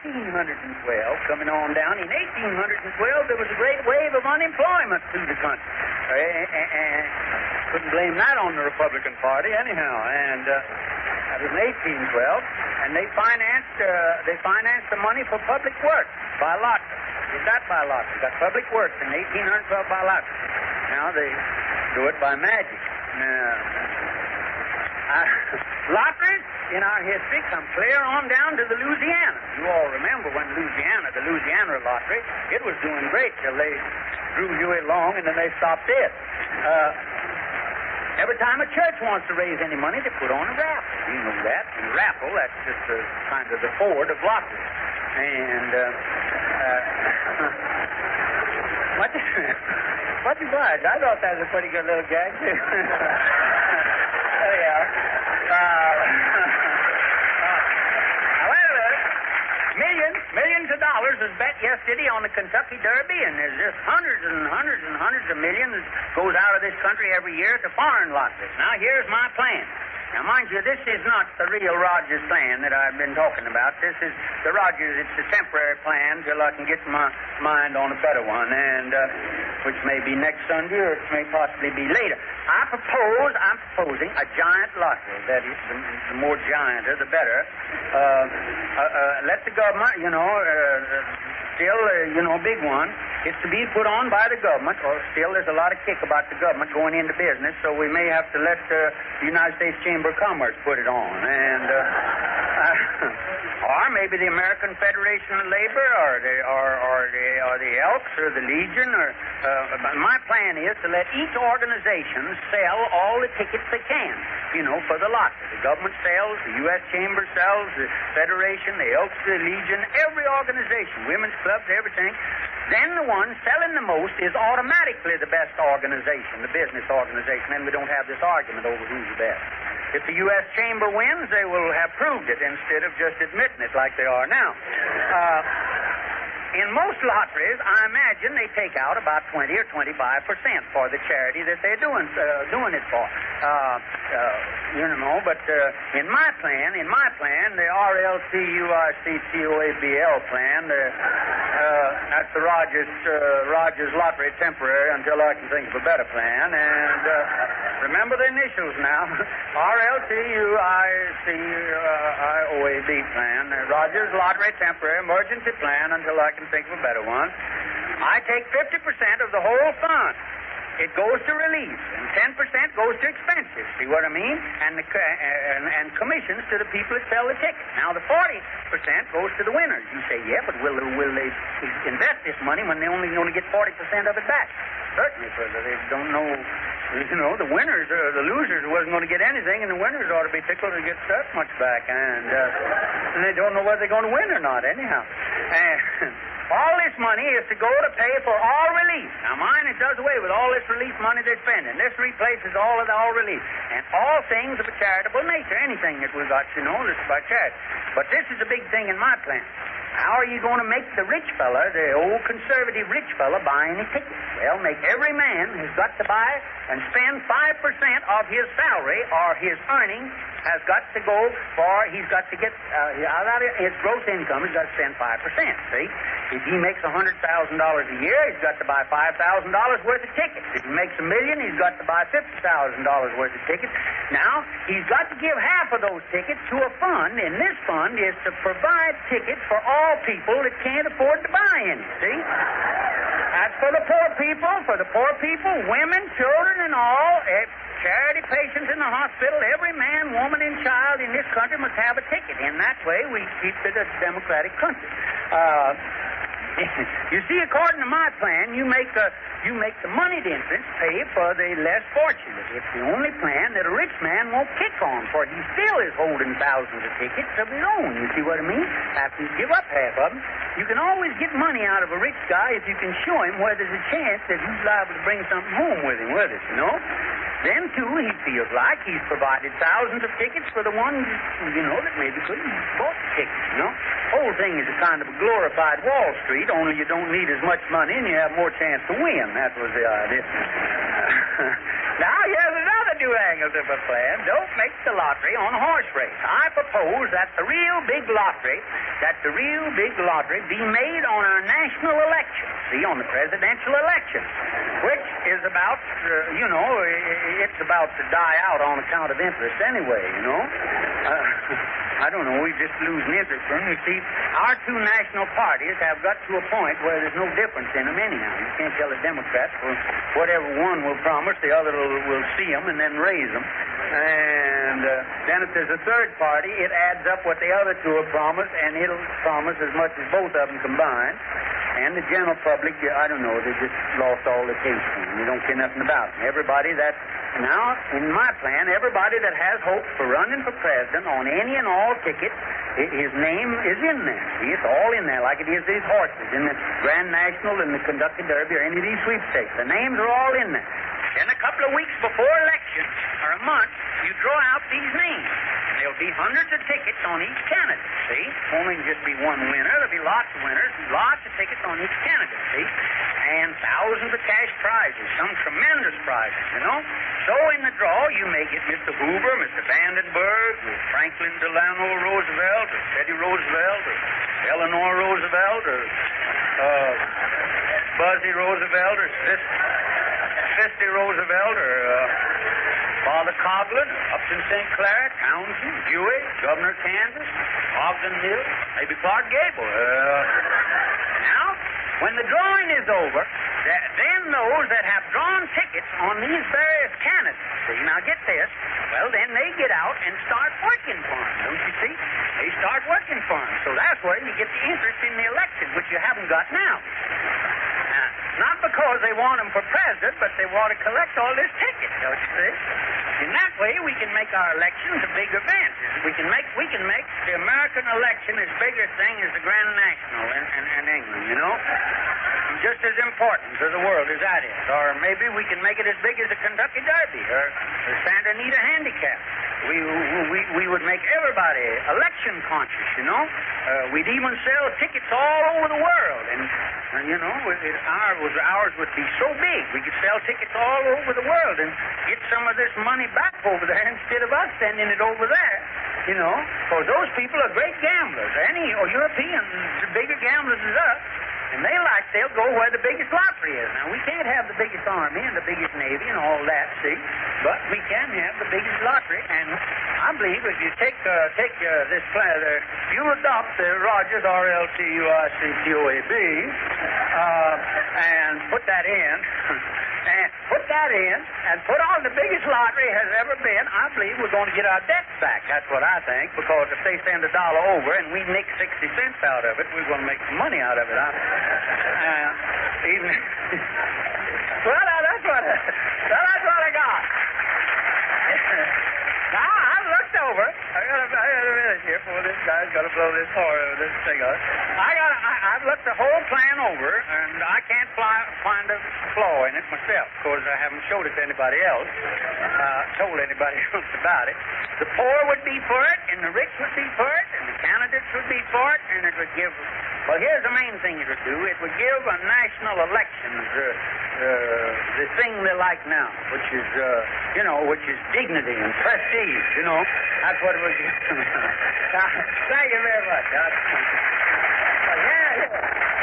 1812, coming on down, in 1812, there was a great wave of unemployment through the country. And couldn't blame that on the Republican Party anyhow. And that was in 1812, and they financed the money for public works by lottery. Did that by lottery. Got public works in 1812 by lottery. Now they do it by magic. Lotteries in our history come clear on down to the Louisiana. You all remember when the Louisiana lottery, it was doing great till they drew Huey along and then they stopped it. Every time a church wants to raise any money, they put on a raffle. You know that. And a raffle, that's just kind of the Ford of lottery. And, what you got? I thought that was a pretty good little gag, too. There you are. Millions of dollars was bet yesterday on the Kentucky Derby, and there's just hundreds and hundreds of millions goes out of this country every year to foreign lotteries. Now, here's my plan. Now, mind you, this is not the real Rogers plan that I've been talking about. This is the Rogers, it's a temporary plan till I can get my mind on a better one, and which may be next Sunday or it may possibly be later. I'm proposing a giant lottery. That is, the more gianter, the better. Let the government, still, big one. It's to be put on by the government, or still there's a lot of kick about the government going into business, so we may have to let the United States Chamber of Commerce put it on. And, or maybe the American Federation of Labor, or the Elks, or the Legion, or, my plan is to let each organization sell all the tickets they can, for the lottery. The government sells, the U.S. Chamber sells, the Federation, the Elks, the Legion, every organization, women's clubs, everything. Then the one selling the most is automatically the best organization, the business organization, and we don't have this argument over who's the best. If the U.S. Chamber wins, they will have proved it instead of just admitting it like they are now. In most lotteries, I imagine they take out about 20 or 25% for the charity that they're doing it for. But in my plan, the RLTURCCOABL plan, that's the Rogers Lottery temporary until I can think of a better plan. And remember the initials now. RLTURCCOAB plan, Rogers Lottery temporary emergency plan until I can think of a better one. I take 50% of the whole fund. It goes to relief, and 10% goes to expenses. See what I mean? And and commissions to the people that sell the tickets. Now, the 40% goes to the winners. You say, yeah, but will they invest this money when they only get 40% of it back? Certainly, because they don't know. The winners or the losers wasn't going to get anything, and the winners ought to be tickled to get that much back. And they don't know whether they're going to win or not, anyhow. And all this money is to go to pay for all relief. Now, mine, it does away with all this relief money they're spending. This replaces all of the all relief. And all things of a charitable nature. Anything that we've got, this is by charity. But this is a big thing in my plan. How are you going to make the rich fella, the old conservative rich fella, buy any tickets? Well, make every man who's got to buy and spend 5% of his salary or his earnings has got to go for, he's got to get, out of his gross income, he's got to spend 5%, see? If he makes $100,000 a year, he's got to buy $5,000 worth of tickets. If he makes $1 million, he's got to buy $50,000 worth of tickets. Now, he's got to give half of those tickets to a fund, and this fund is to provide tickets for all people that can't afford to buy any, see? That's for the poor people, women, children, and all. Charity patients in the hospital, every man, woman, and child in this country must have a ticket. In that way, we keep it a democratic country. You see, according to my plan, you make the moneyed entrants pay for the less fortunate. It's the only plan that a rich man won't kick on, for he still is holding thousands of tickets of his own. You see what I mean? After you give up half of them, you can always get money out of a rich guy if you can show him where there's a chance that he's liable to bring something home with him, Then, too, he feels like he's provided thousands of tickets for the ones, that maybe couldn't bought the tickets, Whole thing is a kind of a glorified Wall Street, only you don't need as much money and you have more chance to win. That was the idea. Now, here's another do angles of a plan. Don't make the lottery on a horse race. I propose that the real big lottery be made on our national election. See, on the presidential election, which is about, it's about to die out on account of interest anyway, I don't know, we're just losing interest in them. You see, our two national parties have got to a point where there's no difference in them anyhow. You can't tell the Democrats, well, whatever one will promise, the other will see them and then raise them. And then if there's a third party, it adds up what the other two have promised, and it'll promise as much as both of them combined. And the general public, I don't know, they just lost all the taste in them. You don't care nothing about them. Now, in my plan, everybody that has hopes for running for president on any and all tickets, his name is in there. See, it's all in there, like it is these horses in the Grand National and the Kentucky Derby or any of these sweepstakes. The names are all in there. Then a couple of weeks before election, or a month, you draw out these names. And there'll be hundreds of tickets on each candidate, see? Won't just be one winner. There'll be lots of winners, lots of tickets on each candidate, see? And thousands of cash prizes, some tremendous prizes, So in the draw, you may get Mr. Hoover, Mr. Vandenberg, or Franklin Delano Roosevelt, or Teddy Roosevelt, or Eleanor Roosevelt, or Buzzy Roosevelt, or Sister Roosevelt, or Father Coughlin, Upton St. Clair, Townsend, Dewey, Governor Kansas, Ogden Hill, maybe Clark Gable. Now, when the drawing is over, then those that have drawn tickets on these various candidates, see, now get this, well, then they get out and start working for them, don't you see? They start working for them. So that's where you get the interest in the election, which you haven't got now. Not because they want them for president, but they want to collect all this tickets, don't you see? In that way, we can make our elections a big event. We can make the American election as big a thing as the Grand National in England, And just as important to the world as that is. Or maybe we can make it as big as the Kentucky Derby or the Santa Anita Handicap. We would make everybody election conscious, We'd even sell tickets all over the world. And ours would be so big. We could sell tickets all over the world and get some of this money back over there instead of us sending it over there, Because those people are great gamblers. Europeans are bigger gamblers than us. And they'll go where the biggest lottery is. Now, we can't have the biggest army and the biggest navy and all that, see? But we can have the biggest lottery. And I believe if you take this plan, you adopt the Rogers, RLCUICTOAB, and put that in, and put on the biggest lottery has ever been, I believe we're going to get our debts back. That's what I think, because if they send $1 over and we make 60 cents out of it, we're going to make some money out of it. Well, that's what I got. Now, I looked over. I got a minute here before this guy's got to blow this horn, this cigar. I've looked the whole plan over, and I can't find a flaw in it myself. Of course, I haven't showed it to anybody else, told anybody else about it. The poor would be for it, and the rich would be for it, and the candidates would be for it, and it would give... Well, here's the main thing it would do. It would give a national elections the thing they like now, which is, which is dignity and prestige, That's what it would give. Thank you very much. Yeah.